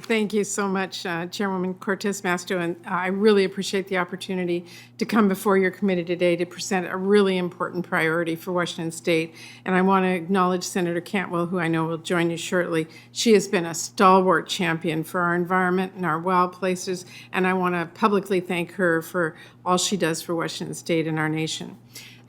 Thank you so much, Chairwoman Cortez Masto, and I really appreciate the opportunity to come before your committee today to present a really important priority for Washington State. And I want to acknowledge Senator Cantwell, who I know will join you shortly. She has been a stalwart champion for our environment and our wild places, and I want to publicly thank her for all she does for Washington State and our nation.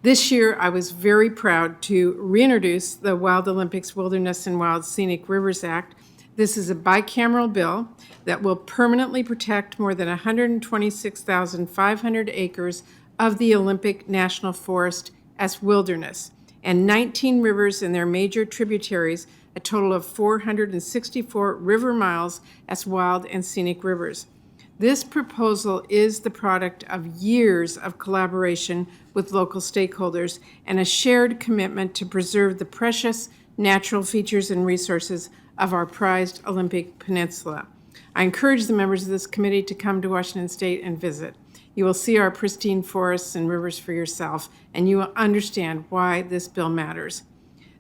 This year, I was very proud to reintroduce the Wild Olympics Wilderness and Wild Scenic Rivers Act. This is a bicameral bill that will permanently protect more than 126,500 acres of the Olympic National Forest as wilderness, and 19 rivers and their major tributaries, a total of 464 river miles as wild and scenic rivers. This proposal is the product of years of collaboration with local stakeholders and a shared commitment to preserve the precious natural features and resources of our prized Olympic Peninsula. I encourage the members of this committee to come to Washington State and visit. You will see our pristine forests and rivers for yourself, and you will understand why this bill matters.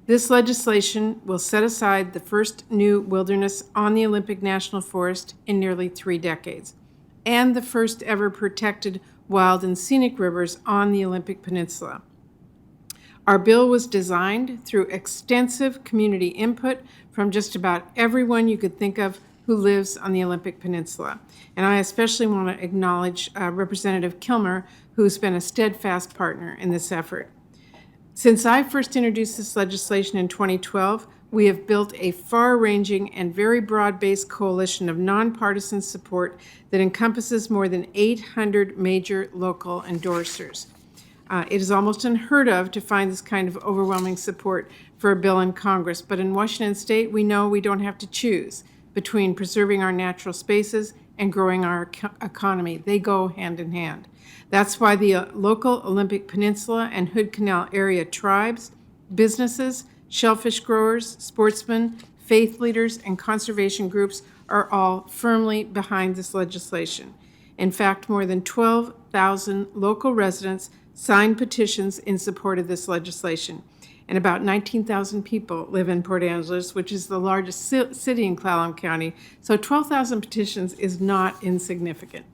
This legislation will set aside the first new wilderness on the Olympic National Forest in nearly 3 decades, and the first ever protected wild and scenic rivers on the Olympic Peninsula. Our bill was designed through extensive community input from just about everyone you could think of who lives on the Olympic Peninsula. And I especially want to acknowledge Representative Kilmer, who's been a steadfast partner in this effort. Since I first introduced this legislation in 2012, we have built a far-ranging and very broad-based coalition of nonpartisan support that encompasses more than 800 major local endorsers. It is almost unheard of to find this kind of overwhelming support for a bill in Congress, but in Washington State, we know we don't have to choose between preserving our natural spaces and growing our economy. They go hand in hand. That's why the local Olympic Peninsula and Hood Canal area tribes, businesses, shellfish growers, sportsmen, faith leaders, and conservation groups are all firmly behind this legislation. In fact, more than 12,000 local residents signed petitions in support of this legislation, and about 19,000 people live in Port Angeles, which is the largest city in Clallam County, so 12,000 petitions is not insignificant.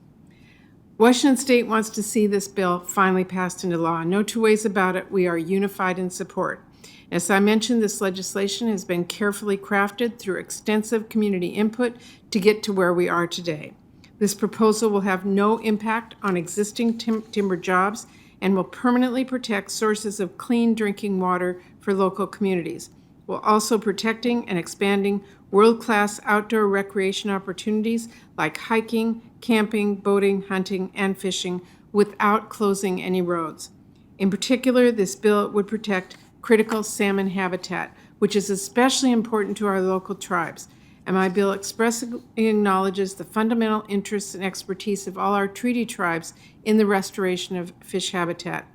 Washington State wants to see this bill finally passed into law. No two ways about it, we are unified in support. As I mentioned, this legislation has been carefully crafted through extensive community input to get to where we are today. This proposal will have no impact on existing timber jobs and will permanently protect sources of clean drinking water for local communities, while also protecting and expanding world-class outdoor recreation opportunities like hiking, camping, boating, hunting, and fishing without closing any roads. In particular, this bill would protect critical salmon habitat, which is especially important to our local tribes. And my bill expressly acknowledges the fundamental interests and expertise of all our treaty tribes in the restoration of fish habitat.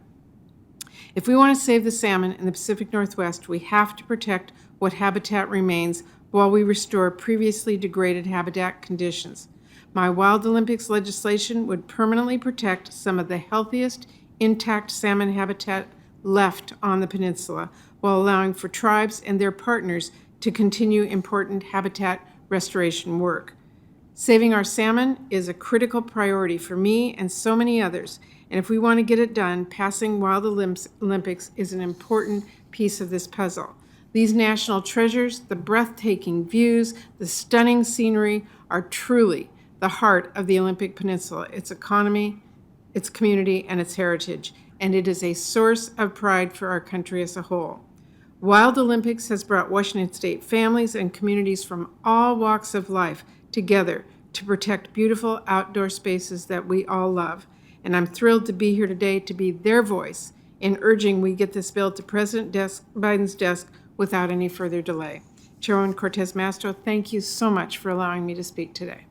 If we want to save the salmon in the Pacific Northwest, we have to protect what habitat remains while we restore previously degraded habitat conditions. My Wild Olympics legislation would permanently protect some of the healthiest intact salmon habitat left on the peninsula, while allowing for tribes and their partners to continue important habitat restoration work. Saving our salmon is a critical priority for me and so many others, and if we want to get it done, passing Wild Olympics is an important piece of this puzzle. These national treasures, the breathtaking views, the stunning scenery are truly the heart of the Olympic Peninsula, its economy, its community, and its heritage, and it is a source of pride for our country as a whole. Wild Olympics has brought Washington State families and communities from all walks of life together to protect beautiful outdoor spaces that we all love. And I'm thrilled to be here today to be their voice in urging we get this bill to President Biden's desk without any further delay. Chairwoman Cortez Masto, thank you so much for allowing me to speak today.